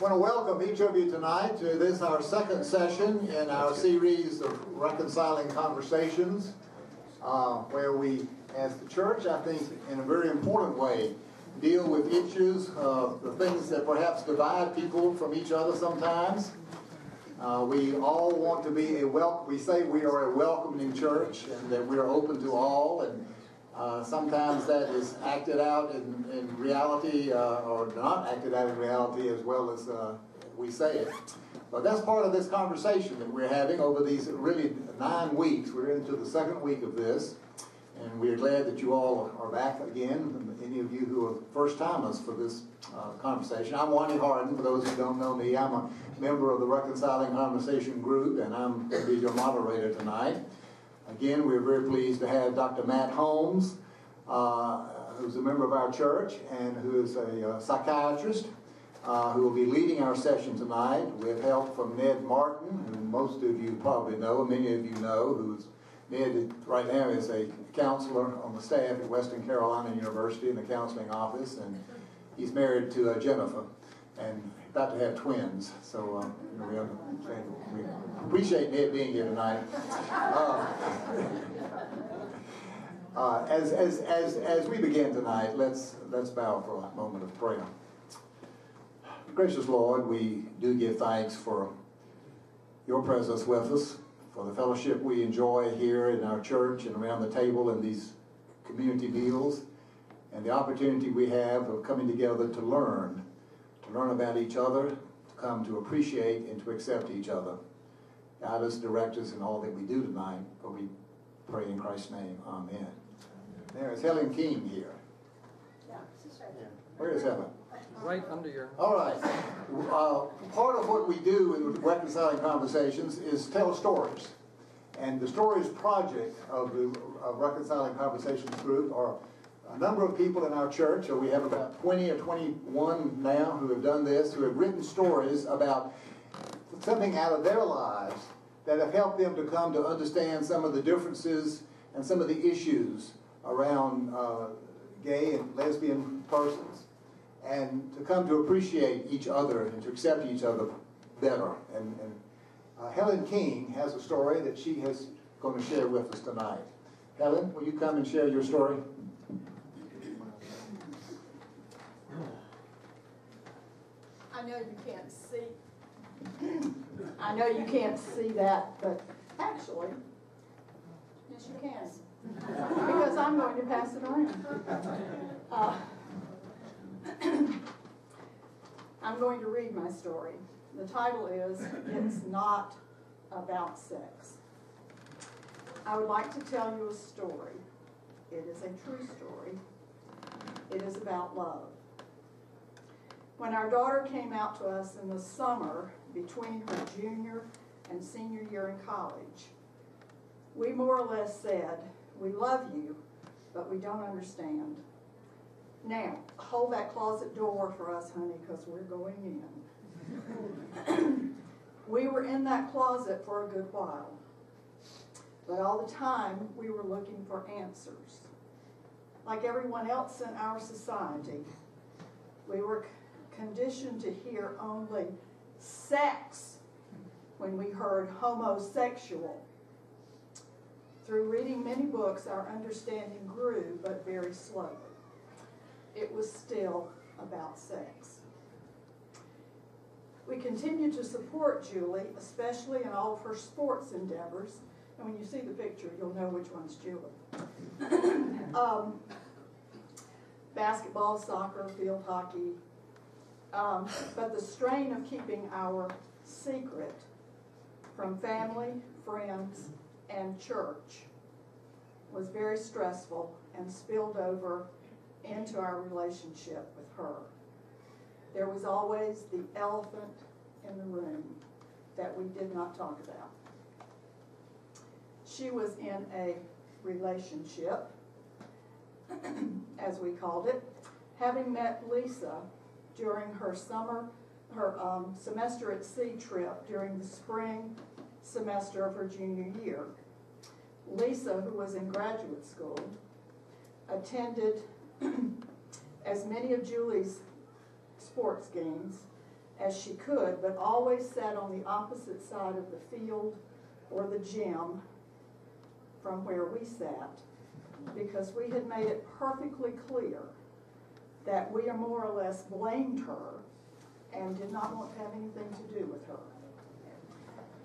want to welcome each of you tonight to this, our second session in our series of Reconciling Conversations, where we, as the church, I think, in a very important way, deal with issues, the things that perhaps divide people from each other sometimes. We all want to be we say we are a welcoming church and that we are open to all, and sometimes that is acted out in reality or not acted out in reality as well as we say it. But that's part of this conversation that we're having over these really 9 weeks. We're into the second week of this, and we're glad that you all are back again, any of you who are first-timers for this conversation. I'm Wani Harden, for those who don't know me. I'm a member of the Reconciling Conversation group, and I'm going to be your moderator tonight. Again, we're very pleased to have Dr. Matt Holmes, who's a member of our church and who is a psychiatrist, who will be leading our session tonight with help from Ned Martin, who most of you probably know, and many of you know, Ned right now is a counselor on the staff at Western Carolina University in the counseling office, and he's married to Jennifer and about to have twins. So we appreciate Ned being here tonight. As we begin tonight, let's bow for a moment of prayer. Gracious Lord, we do give thanks for your presence with us, for the fellowship we enjoy here in our church and around the table in these community meals, and the opportunity we have of coming together to learn about each other, to come to appreciate and to accept each other. Guide us, direct us in all that we do tonight, for we pray in Christ's name. Amen. There is Helen King here. Yeah, she's right there. Where is Helen? Right under your... All right. Part of what we do in Reconciling Conversations is tell stories. And the Stories project of the Reconciling Conversations group are a number of people in our church. So we have about 20 or 21 now who have done this, who have written stories about something out of their lives that have helped them to come to understand some of the differences and some of the issues around gay and lesbian persons, and to come to appreciate each other and to accept each other better. And Helen King has a story that she is going to share with us tonight. Helen, will you come and share your story? I know you can't see. I know you can't see that, but actually, yes, you can, because I'm going to pass it around. I'm going to read my story. The title is, It's Not About Sex. I would like to tell you a story. It is a true story. It is about love. When our daughter came out to us in the summer between her junior and senior year in college, we more or less said, "We love you, but we don't understand. Now, hold that closet door for us, honey, because we're going in." We were in that closet for a good while, but all the time we were looking for answers. Like everyone else in our society, we were conditioned to hear only sex when we heard homosexual. Through reading many books, our understanding grew, but very slowly. It was still about sex. We continued to support Julie, especially in all of her sports endeavors. And when you see the picture, you'll know which one's Julie. Basketball, soccer, field hockey. But the strain of keeping our secret from family, friends, and church was very stressful and spilled over into our relationship with her. There was always the elephant in the room that we did not talk about. She was in a relationship, as we called it, having met Lisa during her semester at sea trip during the spring semester of her junior year. Lisa, who was in graduate school, attended as many of Julie's sports games as as she could, but always sat on the opposite side of the field or the gym from where we sat, because we had made it perfectly clear that we more or less blamed her and did not want to have anything to do with her.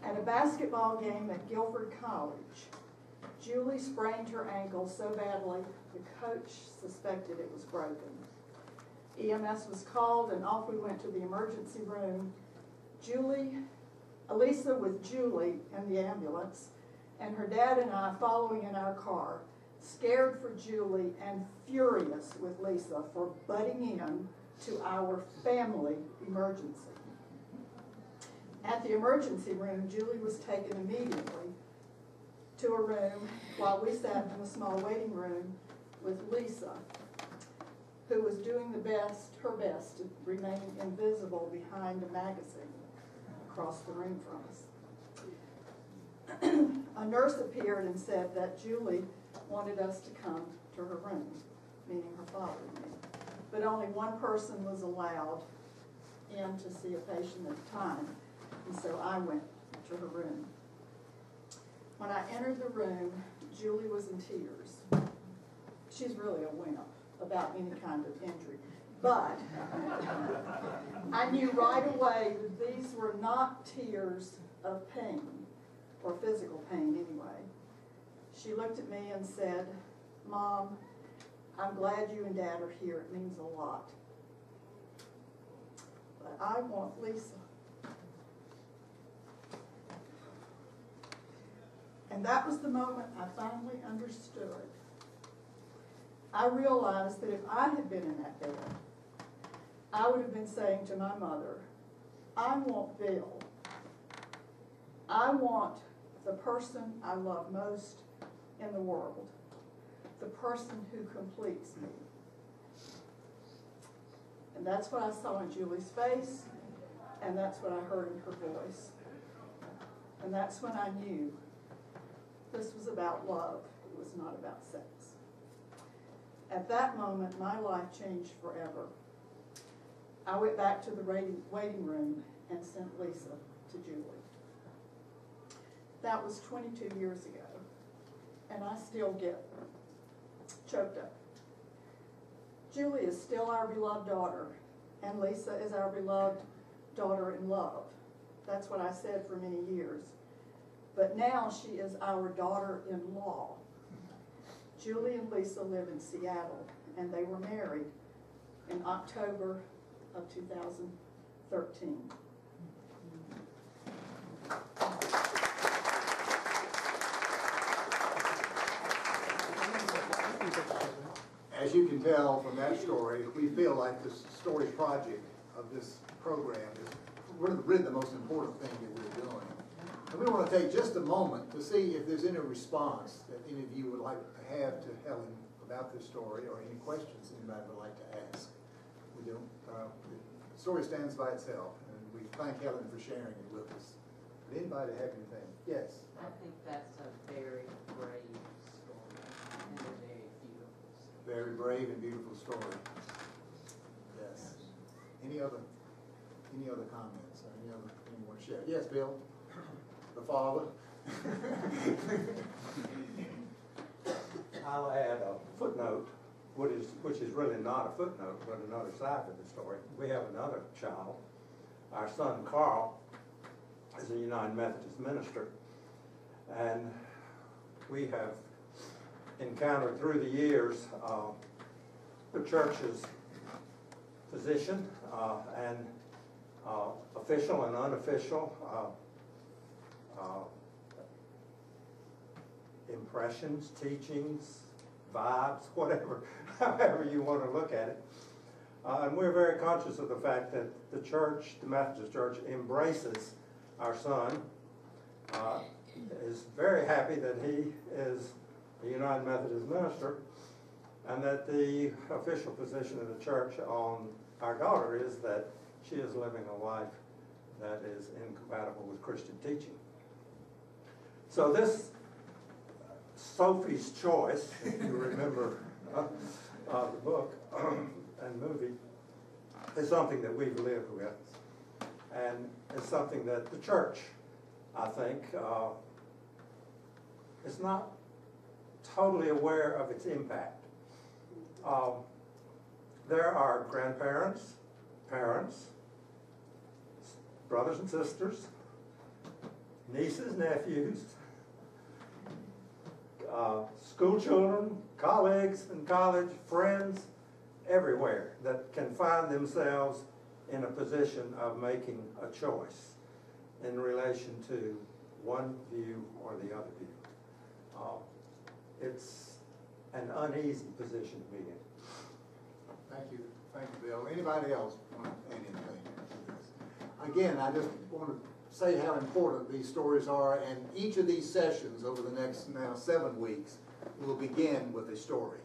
At a basketball game at Guilford College, Julie sprained her ankle so badly the coach suspected it was broken. EMS was called and off we went to the emergency room. Elisa with Julie in the ambulance, and her dad and I following in our car, scared for Julie and furious with Lisa for butting in to our family emergency. At the emergency room, Julie was taken immediately to a room while we sat in a small waiting room with Lisa, who was doing her best to remain invisible behind a magazine across the room from us. A nurse appeared and said that Julie wanted us to come to her room, meaning her father and me. But only one person was allowed in to see a patient at a time, and so I went to her room. When I entered the room, Julie was in tears. She's really a wimp about any kind of injury. But I knew right away that these were not tears of pain, or physical pain anyway. She looked at me and said, "Mom, I'm glad you and Dad are here. It means a lot. But I want Lisa." And that was the moment I finally understood. I realized that if I had been in that bed, I would have been saying to my mother, "I want Bill. I want the person I love most in the world, the person who completes me." And that's what I saw in Julie's face, and that's what I heard in her voice. And that's when I knew this was about love. It was not about sex. At that moment, my life changed forever. I went back to the waiting room and sent Lisa to Julie. That was 22 years ago, and I still get choked up. Julie is still our beloved daughter, and Lisa is our beloved daughter-in-love. That's what I said for many years. But now she is our daughter-in-law. Julie and Lisa live in Seattle, and they were married in October of 2013. As you can tell from that story, we feel like this story project of this program is really the most important thing that we're doing. And we want to take just a moment to see if there's any response that any of you would like to have to Helen about this story, or any questions anybody would like to ask. We don't. The story stands by itself, and we thank Helen for sharing it with us. Would anybody have anything? Yes? I think that's a very brave story and a very beautiful story. Very brave and beautiful story. Yes. Any other comments or anyone want to share? Yes, Bill, the father. I'll add a footnote, which is really not a footnote, but another side of the story. We have another child. Our son Carl is a United Methodist minister, and we have encountered through the years the church's position and official and unofficial impressions, teachings, vibes, whatever, however you want to look at it. And we're very conscious of the fact that the church, the Methodist Church, embraces our son, is very happy that he is a United Methodist minister, and that the official position of the church on our daughter is that she is living a life that is incompatible with Christian teaching. So this Sophie's Choice, if you remember the book and movie, is something that we've lived with. and it's something that the church, I think, is not totally aware of its impact. There are grandparents, parents, brothers and sisters, nieces, nephews, school children, colleagues in college, friends, everywhere that can find themselves in a position of making a choice in relation to one view or the other view. It's an uneasy position to be in. Thank you, Bill. Anybody else want to add anything to this? Again, I just want to say how important these stories are, and each of these sessions over the next now 7 weeks will begin with a story.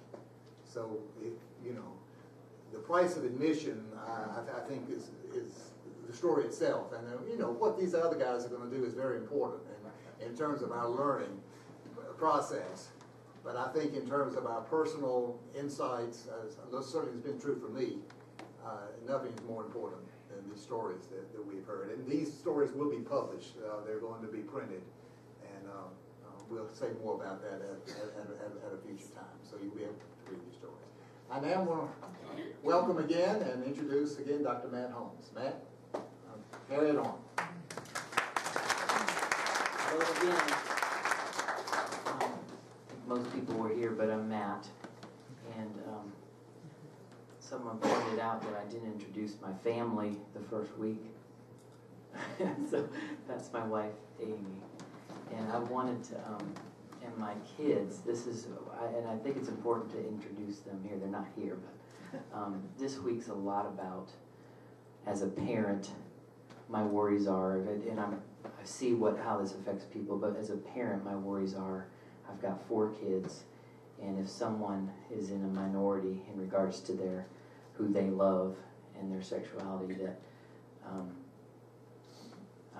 So, the price of admission, I think, is the story itself, and what these other guys are going to do is very important in terms of our learning process. But I think in terms of our personal insights, certainly has been true for me, nothing is more important than these stories that we've heard. And these stories will be published. They're going to be printed, and we'll say more about that at a future time. So you'll be able to read these stories. I now want to welcome again and introduce again Dr. Matt Holmes. Matt, carry it on. Hello again. Most people were here, but I'm Matt, and someone pointed out that I didn't introduce my family the first week. So that's my wife, Amy, and I wanted to, and my kids. And I think it's important to introduce them here. They're not here, but this week's a lot about, as a parent, my worries are, and I see how this affects people. But as a parent, my worries are, I've got 4 kids, and if someone is in a minority in regards to who they love and their sexuality, that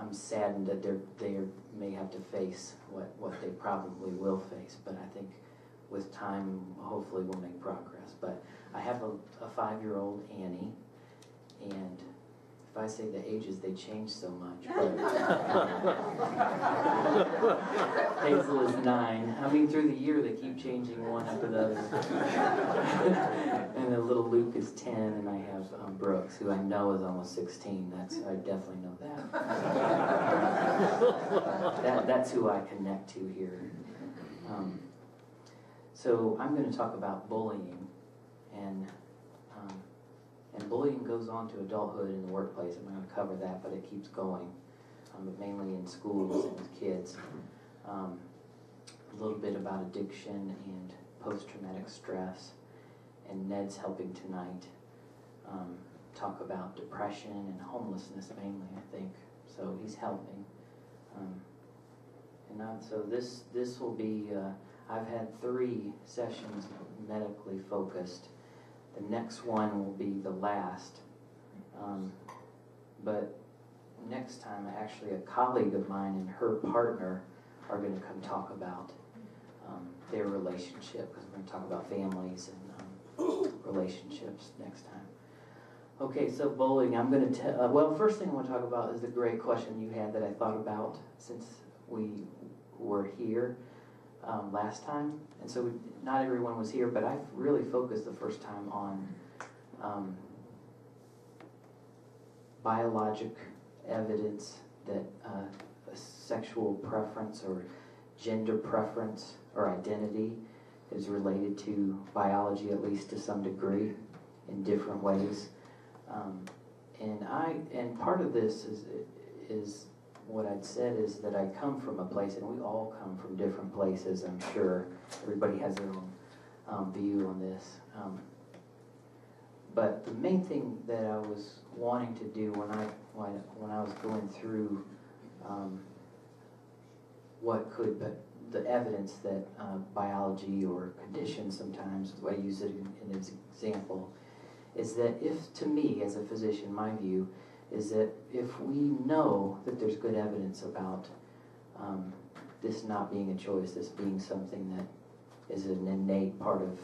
I'm saddened that they may have to face what they probably will face. But I think with time, hopefully we'll make progress. But I have a 5-year-old, Annie, and if I say the ages, they change so much. But Hazel is 9. I mean, through the year, they keep changing one after the other. And then little Luke is 10, and I have Brooks, who I know is almost 16. I definitely know that. That's who I connect to here. So I'm going to talk about bullying, and bullying goes on to adulthood in the workplace. I'm not going to cover that, but it keeps going, but mainly in schools and with kids. A little bit about addiction and post-traumatic stress, and Ned's helping tonight talk about depression and homelessness mainly, I think. So he's helping. So this will be, I've had 3 sessions medically focused. The next one will be the last, but next time actually a colleague of mine and her partner are going to come talk about their relationship, because we're going to talk about families and relationships next time. Okay, so bullying, I'm going to well, first thing I want to talk about is the great question you had that I thought about since we were here last time, and so not everyone was here, but I really focused the first time on biologic evidence that a sexual preference or gender preference or identity is related to biology, at least to some degree, in different ways. And part of this is what I'd said is that I come from a place, and we all come from different places, I'm sure. Everybody has their own view on this. But the main thing that I was wanting to do when I was going through the evidence that biology or conditions sometimes, the way I use it in an example, is that if, to me as a physician, my view is that if we know that there's good evidence about this not being a choice, this being something that is an innate part of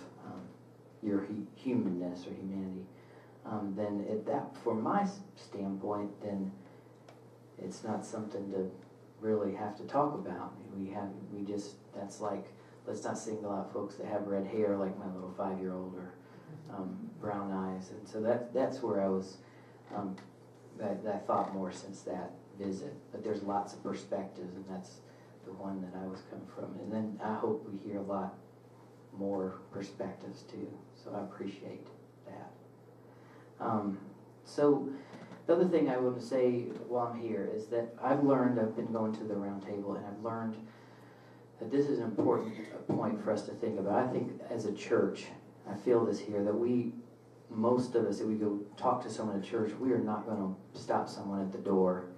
your humanness or humanity, then from my standpoint, then it's not something to really have to talk about. That's like, let's not single out folks that have red hair like my little 5-year-old or brown eyes. And so that's where I was, that I thought more since that visit. But there's lots of perspectives, and that's the one that I was coming from. And then I hope we hear a lot more perspectives too. So I appreciate that. So the other thing I want to say while I'm here is that I've been going to the round table, and I've learned that this is an important point for us to think about. I think as a church, I feel this here, that most of us, if we go talk to someone at church, we are not going to stop someone at the door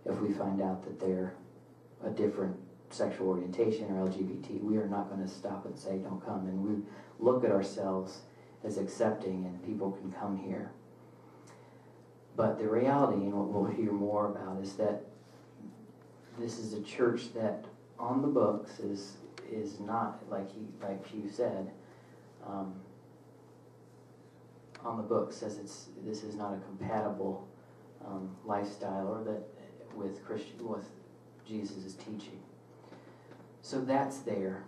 if we find out that they're a different sexual orientation or LGBT. We are not going to stop and say, don't come. And we look at ourselves as accepting, and people can come here. But the reality, and what we'll hear more about, is that this is a church that on the books is not, like you said, on the book says this is not a compatible lifestyle, or that with Jesus' teaching. So that's there.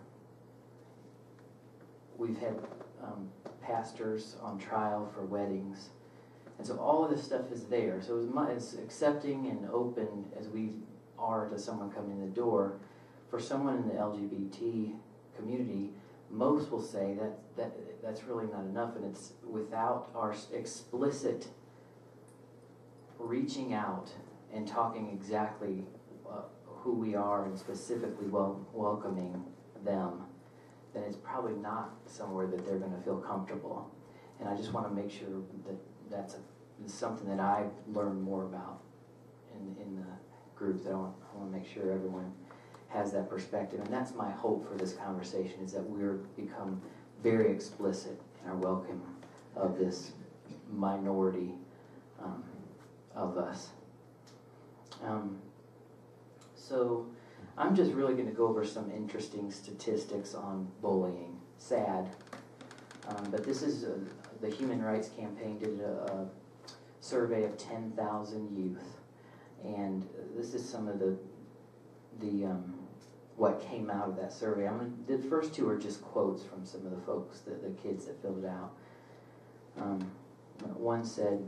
We've had pastors on trial for weddings, and so all of this stuff is there. So as accepting and open as we are to someone coming in the door, for someone in the LGBT community, most will say that's really not enough, and it's without our explicit reaching out and talking exactly who we are and specifically welcoming them, then it's probably not somewhere that they're going to feel comfortable. And I just want to make sure that that's something that I've learned more about in the group, that I want to make sure everyone has that perspective. And that's my hope for this conversation, is that we're become very explicit in our welcome of this minority of us. So I'm just really going to go over some interesting statistics on bullying. Sad. But this is the Human Rights Campaign did a survey of 10,000 youth. And this is some of the what came out of that survey. The first two are just quotes from some of the folks, the kids that filled it out. One said,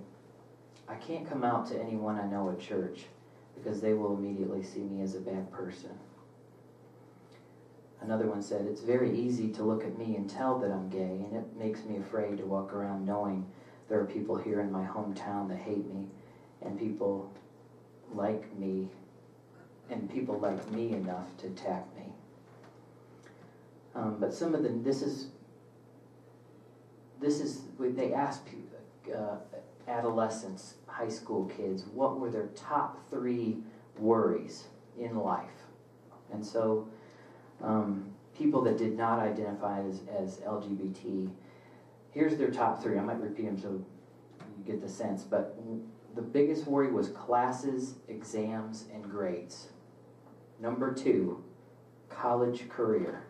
"I can't come out to anyone I know at church because they will immediately see me as a bad person." Another one said, "It's very easy to look at me and tell that I'm gay, and it makes me afraid to walk around knowing there are people here in my hometown that hate me, and people like me enough to attack me." But some of them, they asked adolescents, high school kids, what were their top 3 worries in life. And so people that did not identify as LGBT, here's their top 3. I might repeat them so you get the sense. But the biggest worry was classes, exams, and grades. Number 2, college career.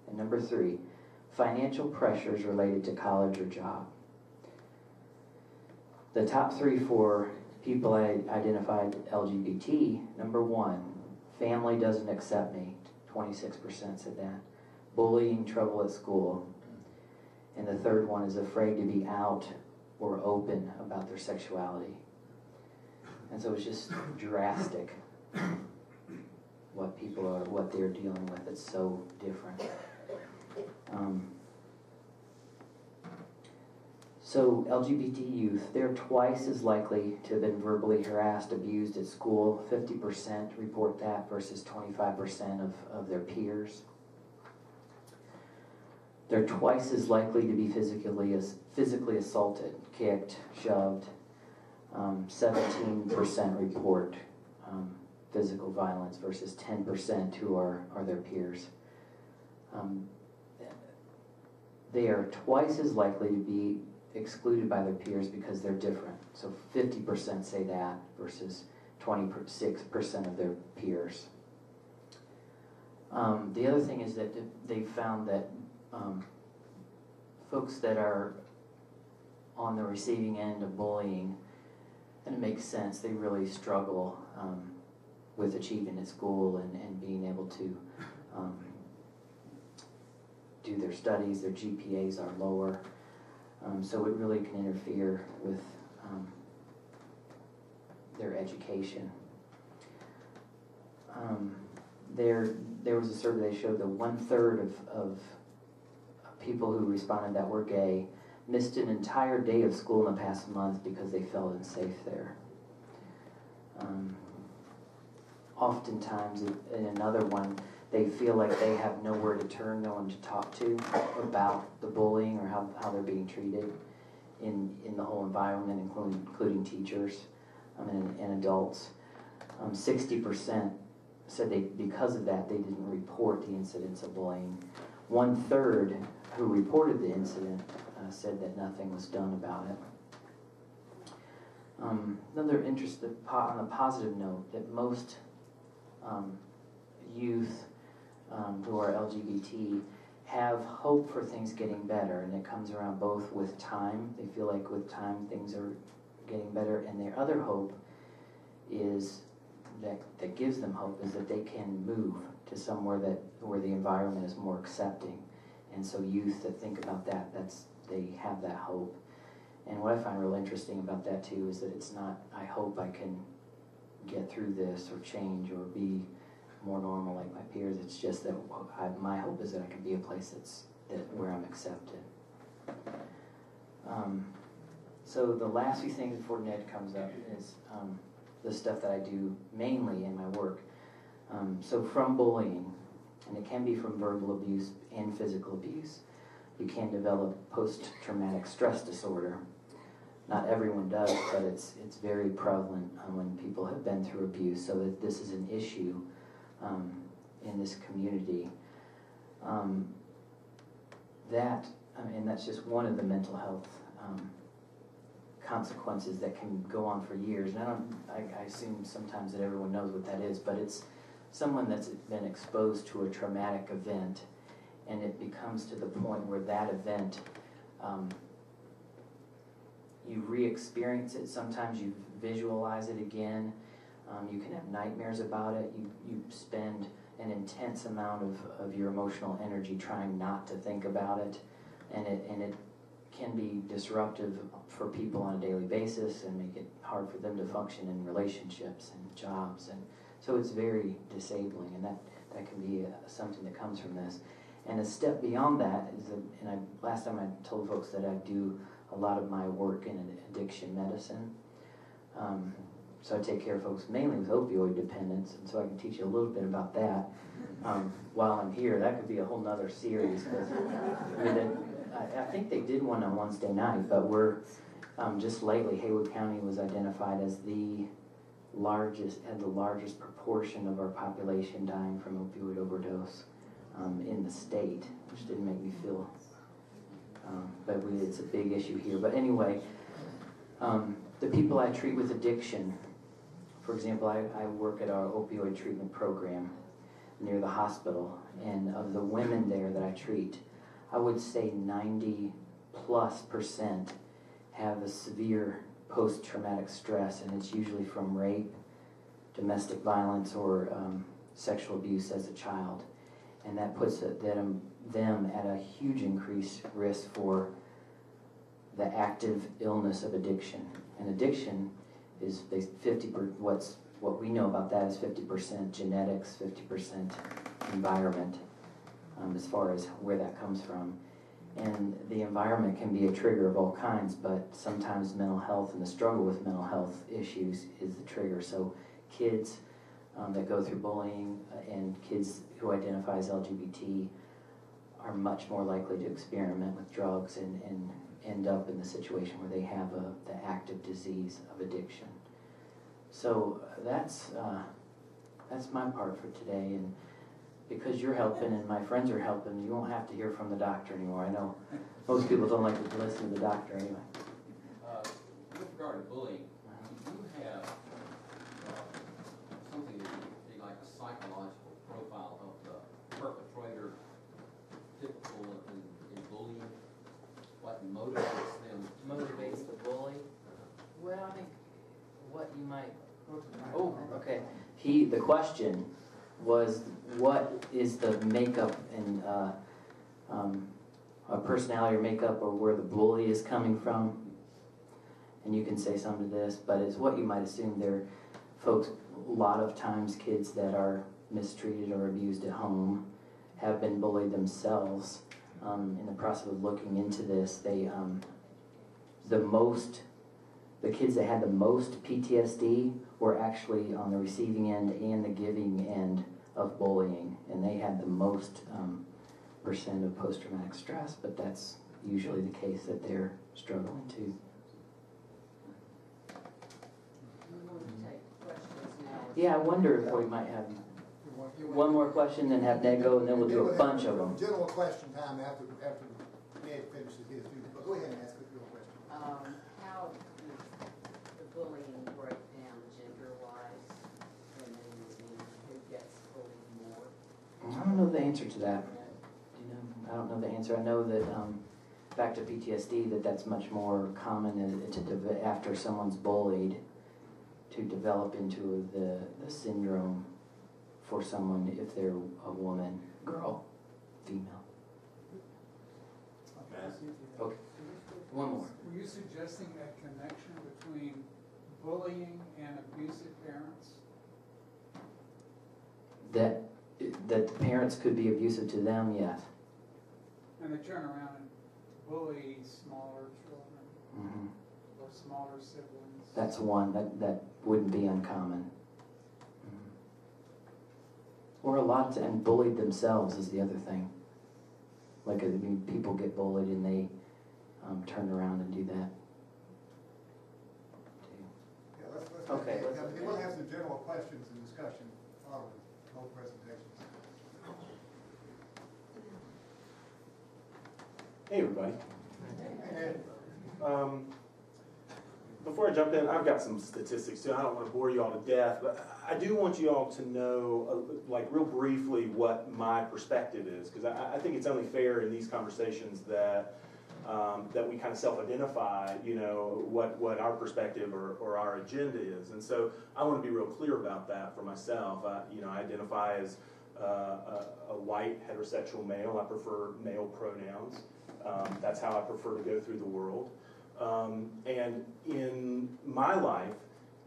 And number 3, financial pressures related to college or job. The top 3 for people identified LGBT, number 1, family doesn't accept me. 26% said that. Bullying, trouble at school. And the third one is afraid to be out or open about their sexuality. And so it's just drastic what they're dealing with. It's so different. So LGBT youth, they're twice as likely to have been verbally harassed, abused at school. 50% report that versus 25% of their peers. They're twice as likely to be physically assaulted, kicked, shoved. 17% report physical violence versus 10% who are their peers. They are twice as likely to be excluded by their peers because they're different. So 50% say that versus 26% of their peers. The other thing is that they found that folks that are on the receiving end of bullying, and it makes sense, they really struggle with achieving at school and being able to do their studies. Their GPAs are lower, so it really can interfere with their education. There was a survey that showed that 1/3 of people who responded that were gay missed an entire day of school in the past month because they felt unsafe there. Oftentimes, in another one, they feel like they have nowhere to turn, no one to talk to about the bullying or how they're being treated in the whole environment, including teachers and adults. 60% said because of that, they didn't report the incidents of bullying. 1/3 who reported the incident said that nothing was done about it. Another interesting, on a positive note, that most youth who are LGBT have hope for things getting better, and it comes around both with time. They feel like with time things are getting better, and their other hope is that gives them hope is that they can move to somewhere where the environment is more accepting. And so youth that think about that, they have that hope. And what I find real interesting about that too is that it's not, I hope I can get through this or change or be more normal like my peers. It's just that my hope is that I can be a place where I'm accepted. So the last few things before Ned comes up is the stuff that I do mainly in my work. So from bullying, and it can be from verbal abuse and physical abuse, you can develop post-traumatic stress disorder. Not everyone does, but it's very prevalent when people have been through abuse, so that this is an issue in this community. And that's just one of the mental health consequences that can go on for years. And I assume sometimes that everyone knows what that is, but it's someone that's been exposed to a traumatic event, and it becomes to the point where that event, you re-experience it. Sometimes you visualize it again. You can have nightmares about it. You spend an intense amount of your emotional energy trying not to think about it, and it can be disruptive for people on a daily basis and make it hard for them to function in relationships and jobs, and so it's very disabling, and that can be something that comes from this. And a step beyond that is last time I told folks that I do a lot of my work in addiction medicine. So I take care of folks mainly with opioid dependence, and so I can teach you a little bit about that while I'm here. That could be a whole nother series, because I think they did one on Wednesday night, but we're just lately, Haywood County was identified as the largest proportion of our population dying from opioid overdose in the state, which didn't make me feel, but it's a big issue here. But anyway, the people I treat with addiction, for example, I work at our opioid treatment program near the hospital, and of the women there that I treat, I would say 90+% have a severe post-traumatic stress, and it's usually from rape, domestic violence, or sexual abuse as a child. And that puts them at a huge increased risk for the active illness of addiction. And addiction is what we know about that is 50% genetics, 50% environment, as far as where that comes from. And the environment can be a trigger of all kinds, but sometimes mental health and the struggle with mental health issues is the trigger. So kids that go through bullying and kids who identify as LGBT are much more likely to experiment with drugs and end up in the situation where they have the active disease of addiction. So that's my part for today, and because you're helping and my friends are helping, you won't have to hear from the doctor anymore. I know most people don't like to listen to the doctor anyway. With regard to bullying, do you have something that would be like a psychological profile of the perpetrator, typical in bullying? What motivates them? Motivates the bully? Well, I think what you might... Oh, okay. The question was, what is the makeup and a personality or makeup, or where the bully is coming from? And you can say something to this, but it's what you might assume. They're folks, a lot of times kids that are mistreated or abused at home have been bullied themselves. In the process of looking into this, the kids that had the most PTSD were actually on the receiving end and the giving end of bullying, and they had the most percent of post-traumatic stress, but that's usually the case that they're struggling too. We're going to take questions now. Yeah, I wonder if we might have one more question, then have Ned go, and then we'll do a bunch of them. General question time after Ned finishes his too. But go ahead and ask your question. How does the bullying break down gender-wise, and then who gets bullied more? I don't know the answer to that. Do you know? I don't know the answer. I know that back to PTSD, that's much more common after someone's bullied to develop into the syndrome for someone if they're a woman, girl, female. Okay. One more. Were you suggesting that connection between bullying and abusive parents? That the parents could be abusive to them, yes. And they turn around and bully smaller children Mm-hmm. or smaller siblings? That's one that wouldn't be uncommon. Or and bullied themselves is the other thing. Like, I mean, people get bullied and they turn around and do that. Yeah, let's Okay, we'll have some general questions and discussion following both presentations. Hey everybody. And Before I jump in, I've got some statistics too. I don't want to bore you all to death, but I do want you all to know, like real briefly, what my perspective is, because I think it's only fair in these conversations that that we kind of self-identify, you know, what our perspective or our agenda is. And so I want to be real clear about that for myself. You know, I identify as a white heterosexual male. I prefer male pronouns. That's how I prefer to go through the world. And in my life,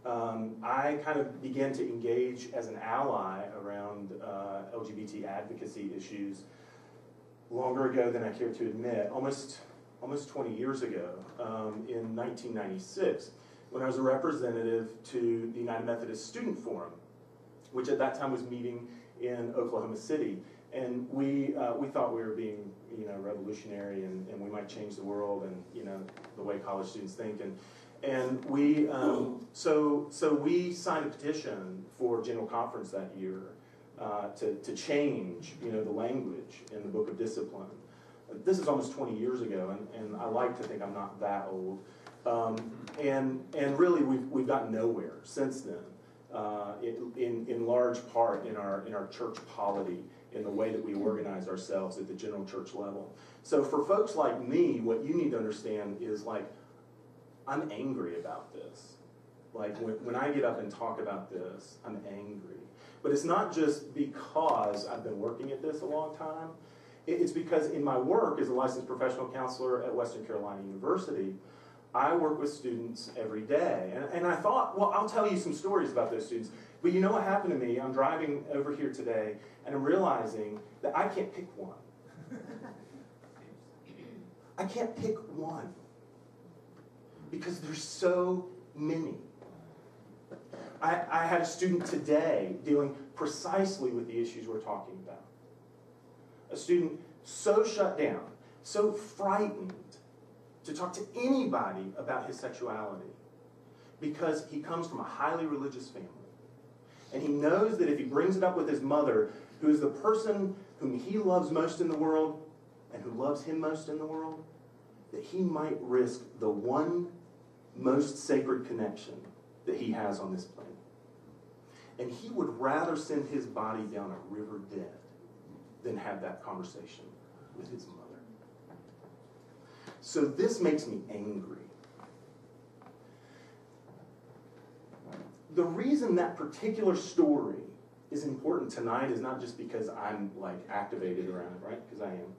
I kind of began to engage as an ally around LGBT advocacy issues longer ago than I care to admit, almost 20 years ago, in 1996, when I was a representative to the United Methodist Student Forum, which at that time was meeting in Oklahoma City. And we thought we were being, you know, revolutionary and we might change the world and, you know, the way college students think. And we, so we signed a petition for General Conference that year to change, you know, the language in the Book of Discipline. This is almost 20 years ago, and I like to think I'm not that old. And really, we've gotten nowhere since then. In large part in our church polity, in the way that we organize ourselves at the general church level. So for folks like me, what you need to understand is, like, I'm angry about this. Like, when I get up and talk about this, I'm angry. But it's not just because I've been working at this a long time. It's because in my work as a licensed professional counselor at Western Carolina University, I work with students every day. And I thought, well, I'll tell you some stories about those students. But you know what happened to me? I'm driving over here today, and I'm realizing that I can't pick one. I can't pick one. Because there's so many. I had a student today dealing precisely with the issues we're talking about. A student so shut down, so frightened to talk to anybody about his sexuality because he comes from a highly religious family. And he knows that if he brings it up with his mother, who is the person whom he loves most in the world and who loves him most in the world, that he might risk the one most sacred connection that he has on this planet. And he would rather send his body down a river dead than have that conversation with his mother. So this makes me angry. the reason that particular story is important tonight is not just because I'm like activated around it, right? Because I am.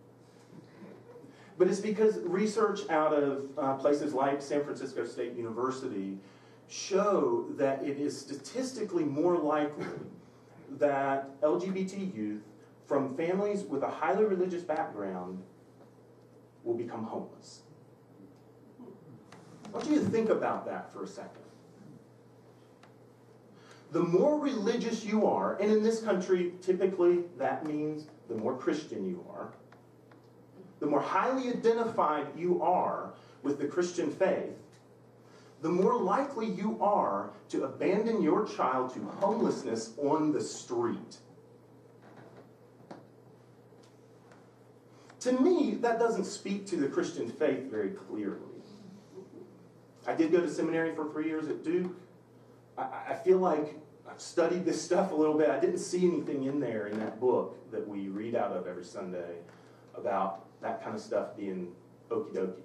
But it's because research out of places like San Francisco State University show that it is statistically more likely that LGBT youth from families with a highly religious background will become homeless. I want you to think about that for a second. The more religious you are, and in this country, typically that means the more Christian you are, the more highly identified you are with the Christian faith, the more likely you are to abandon your child to homelessness on the street. To me, that doesn't speak to the Christian faith very clearly. I did go to seminary for 3 years at Duke. I feel like I've studied this stuff a little bit. I didn't see anything in there in that book that we read out of every Sunday about that kind of stuff being okie dokie.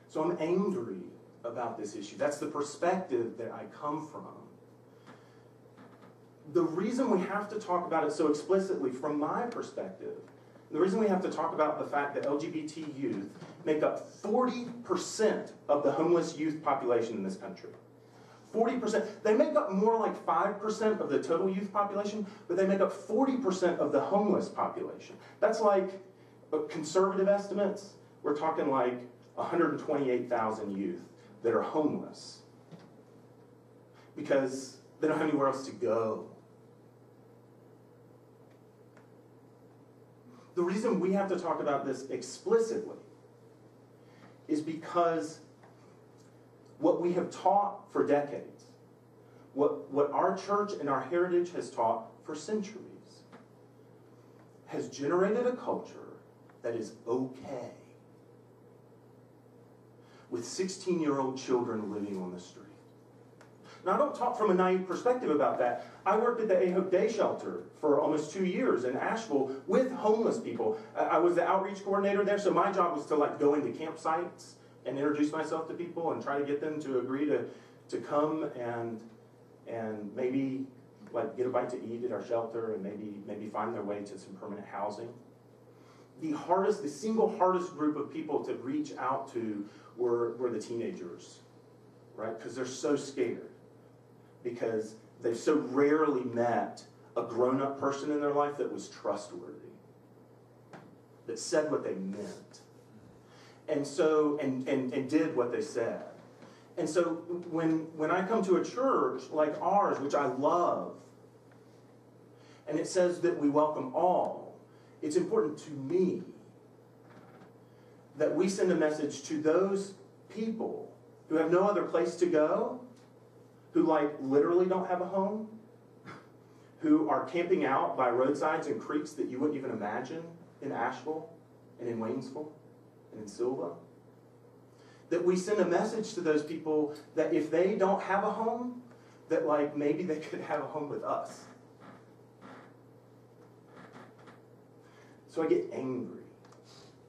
So I'm angry about this issue. That's the perspective that I come from. The reason we have to talk about it so explicitly, from my perspective, the reason we have to talk about the fact that LGBT youth make up 40% of the homeless youth population in this country. 40%. They make up more like 5% of the total youth population, but they make up 40% of the homeless population. That's like conservative estimates. We're talking like 128,000 youth that are homeless because they don't have anywhere else to go. The reason we have to talk about this explicitly is because what we have taught for decades, what our church and our heritage has taught for centuries, has generated a culture that is okay with 16-year-old children living on the street. Now, I don't talk from a naive perspective about that. I worked at the A Hope Day Shelter for almost 2 years in Asheville with homeless people. I was the outreach coordinator there, so my job was to like go into campsites and introduce myself to people and try to get them to agree to come and maybe like get a bite to eat at our shelter and maybe find their way to some permanent housing. The single hardest group of people to reach out to were the teenagers, right? Because they're so scared. Because they've so rarely met a grown-up person in their life that was trustworthy, that said what they meant, and so and did what they said. And so when I come to a church like ours, which I love, and it says that we welcome all, it's important to me that we send a message to those people who have no other place to go, who like literally don't have a home, who are camping out by roadsides and creeks that you wouldn't even imagine in Asheville and in Waynesville and in Silva. That we send a message to those people that if they don't have a home, that like maybe they could have a home with us. So I get angry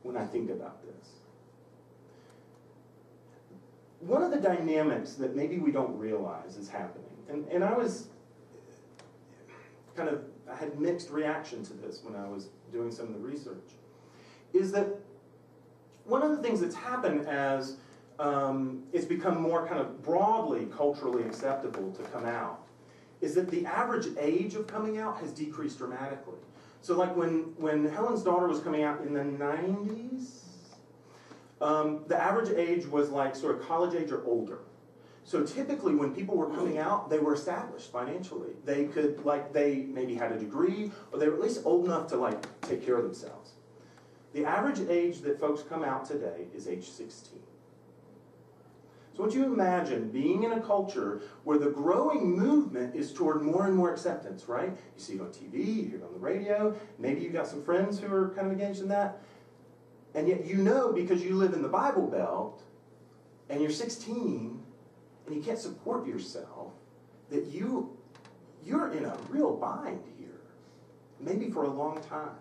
when I think about this. One of the dynamics that maybe we don't realize is happening, and I was I had mixed reaction to this when I was doing some of the research, is that one of the things that's happened as it's become more kind of broadly culturally acceptable to come out is that the average age of coming out has decreased dramatically. So like when Helen's daughter was coming out in the 90s, the average age was like sort of college age or older. So typically when people were coming out, they were established financially. They could, they maybe had a degree, or they were at least old enough to take care of themselves. The average age that folks come out today is age 16. So would you imagine being in a culture where the growing movement is toward more and more acceptance, right? You see it on TV, you hear it on the radio, maybe you've got some friends who are kind of engaged in that. And yet you know, because you live in the Bible Belt, and you're 16, and you can't support yourself, that you're in a real bind here, maybe for a long time.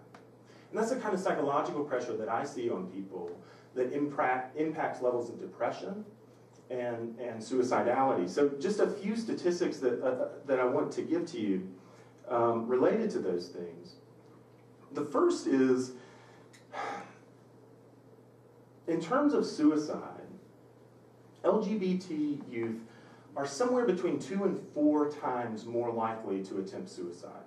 And that's the kind of psychological pressure that I see on people that impacts levels of depression and suicidality. So just a few statistics that I want to give to you related to those things. The first is, in terms of suicide, LGBT youth are somewhere between 2 and 4 times more likely to attempt suicide.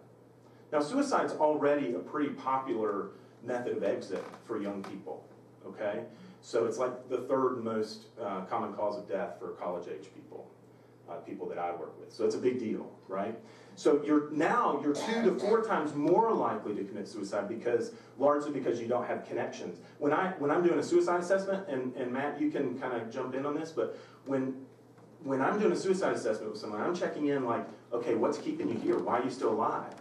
Now, suicide's already a pretty popular method of exit for young people, okay? So it's like the 3rd most common cause of death for college-age people, people that I work with. So it's a big deal, right? So you're 2 to 4 times more likely to commit suicide largely because you don't have connections. When I'm doing a suicide assessment, and Matt, you can kind of jump in on this, but when I'm doing a suicide assessment with someone, I'm checking in like, okay, what's keeping you here? Why are you still alive?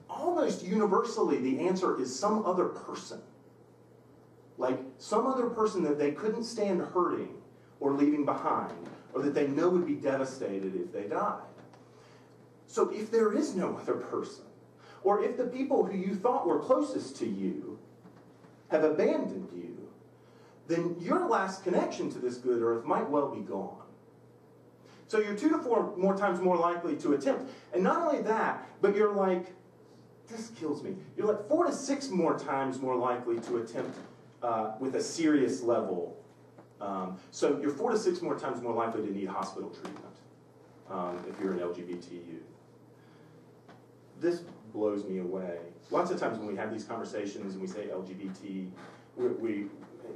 Almost universally, the answer is some other person. Like some other person that they couldn't stand hurting or leaving behind, or that they know would be devastated if they died. So if there is no other person, or if the people who you thought were closest to you have abandoned you, then your last connection to this good earth might well be gone. So you're 2 to 4 more times more likely to attempt. And not only that, but you're like, this kills me, you're like 4 to 6 more times more likely to attempt with a serious level. So you're 4 to 6 more times more likely to need hospital treatment if you're an LGBT youth. This blows me away. Lots of times when we have these conversations and we say LGBT, we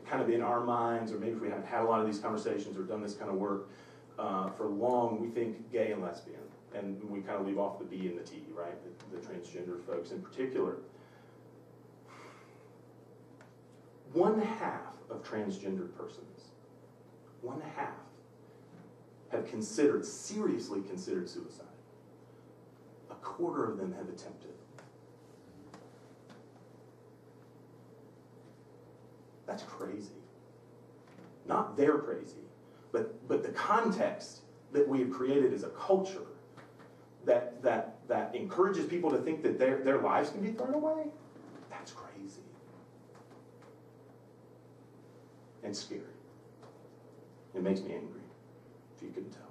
kind of in our minds, or maybe if we haven't had a lot of these conversations or done this kind of work for long, we think gay and lesbian. And we kind of leave off the B and the T, right? The transgender folks in particular. 1/2 of transgendered persons, 1/2, have seriously considered suicide. 1/4 of them have attempted. That's crazy. Not they're crazy, but the context that we have created as a culture that encourages people to think that their lives can be thrown away, that's crazy. And scary. It makes me angry, if you couldn't tell.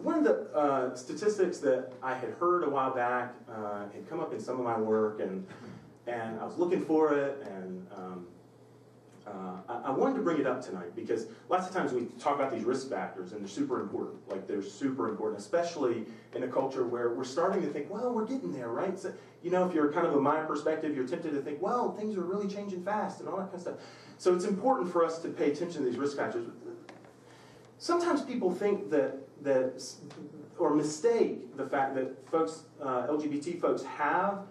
One of the statistics that I had heard a while back had come up in some of my work, and I was looking for it, and I wanted to bring it up tonight because lots of times we talk about these risk factors, and they're super important. Like, they're super important, especially in a culture where we're starting to think, well, we're getting there, right? So, you know, if you're kind of a my perspective, you're tempted to think, well, things are really changing fast and all that kind of stuff. So it's important for us to pay attention to these risk factors. Sometimes people think or mistake the fact that folks, LGBT folks, have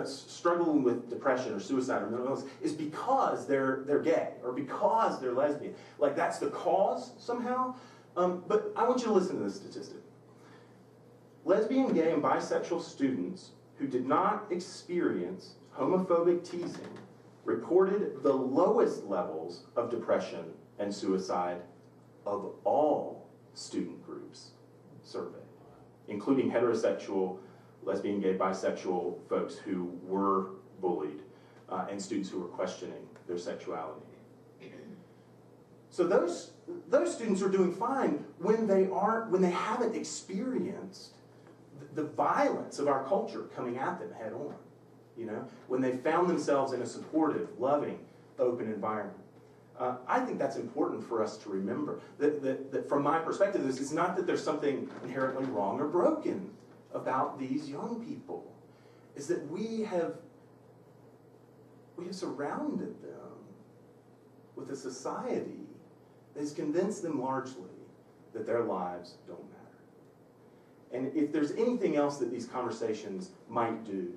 struggling with depression or suicide or mental illness is because they're gay or because they're lesbian. Like, that's the cause somehow. But I want you to listen to this statistic. Lesbian, gay, and bisexual students who did not experience homophobic teasing reported the lowest levels of depression and suicide of all student groups surveyed, including heterosexual, lesbian, gay, bisexual folks who were bullied, and students who were questioning their sexuality. So those students are doing fine when they haven't experienced the violence of our culture coming at them head on. You know, when they found themselves in a supportive, loving, open environment. I think that's important for us to remember. That from my perspective, it's not that there's something inherently wrong or broken about these young people. It's that we have surrounded them with a society that has convinced them largely that their lives don't matter. And if there's anything else that these conversations might do,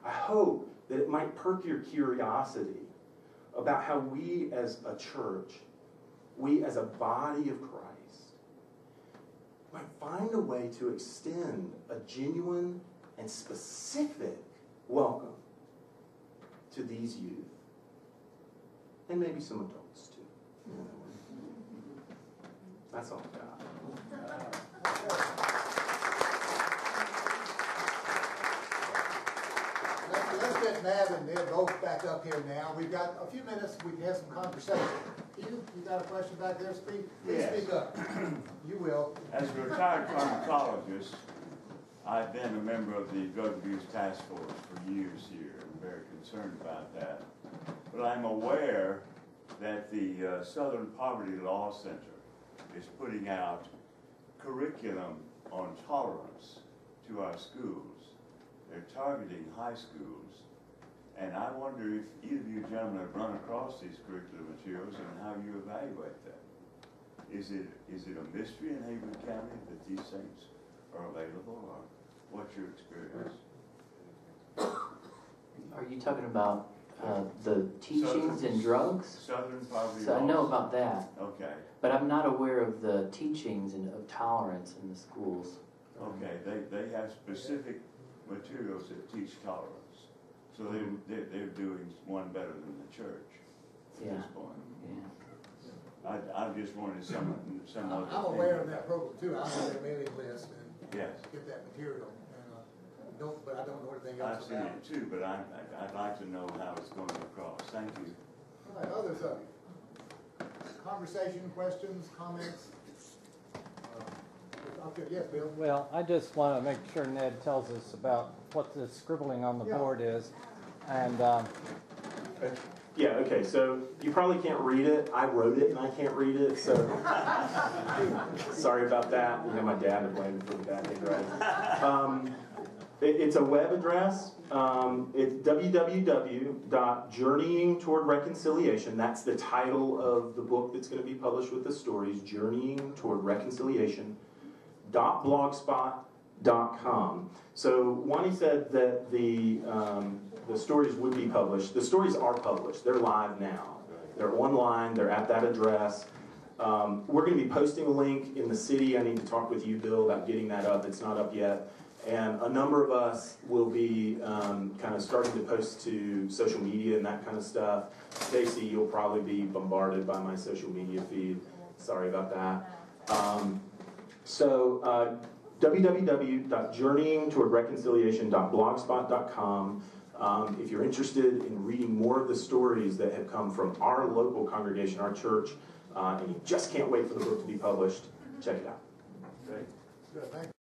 I hope that it might perk your curiosity about how we as a church, we as a body of Christ, might find a way to extend a genuine and specific welcome to these youth, and maybe some adults too. That's all I've got. Let's get Matt and Ed both back up here now. We've got a few minutes, we can have some conversation. You got a question back there? Please Yes. speak up. You will. As a retired pharmacologist, I've been a member of the Drug Abuse Task Force for years here. I'm very concerned about that. But I'm aware that the Southern Poverty Law Center is putting out curriculum on tolerance to our schools. They're targeting high schools. And I wonder if either of you gentlemen have run across these curriculum materials and how you evaluate them. Is it a mystery in Haywood County that these things are available, or what's your experience? Are you talking about the teachings in drugs? Southern Poverty So I Law know Center. about that, Okay, but I'm not aware of the teachings of tolerance in the schools. okay, they have specific materials that teach tolerance. So they're doing one better than the church at Yeah. this point. Yeah. I just wanted some other. I'm aware of that program too. I'm on their mailing list and Yes. get that material. And but I don't know anything else I've seen about it too, but I'd like to know how it's going across. Thank you. All right, others of you? Conversation, questions, comments? Okay, yes, Bill? Well, I just want to make sure Ned tells us about what the scribbling on the board is. And Yeah, okay, so you probably can't read it. I wrote it and I can't read it, so sorry about that. You know, my dad would blame me for the bad handwriting. It's a web address. It's www.journeyingtowardreconciliation. That's the title of the book that's going to be published with the stories, Journeying Toward Reconciliation. .blogspot.com. So Wani said that the stories would be published. The stories are published. They're live now. They're online. They're at that address. We're going to be posting a link in the city. I need to talk with you, Bill, about getting that up. It's not up yet. And a number of us will be kind of starting to post to social media and that kind of stuff. Stacy, you'll probably be bombarded by my social media feed. Sorry about that. So www.journeyingtowardreconciliation.blogspot.com. If you're interested in reading more of the stories that have come from our local congregation, our church, and you just can't wait for the book to be published, check it out. Good, thank you.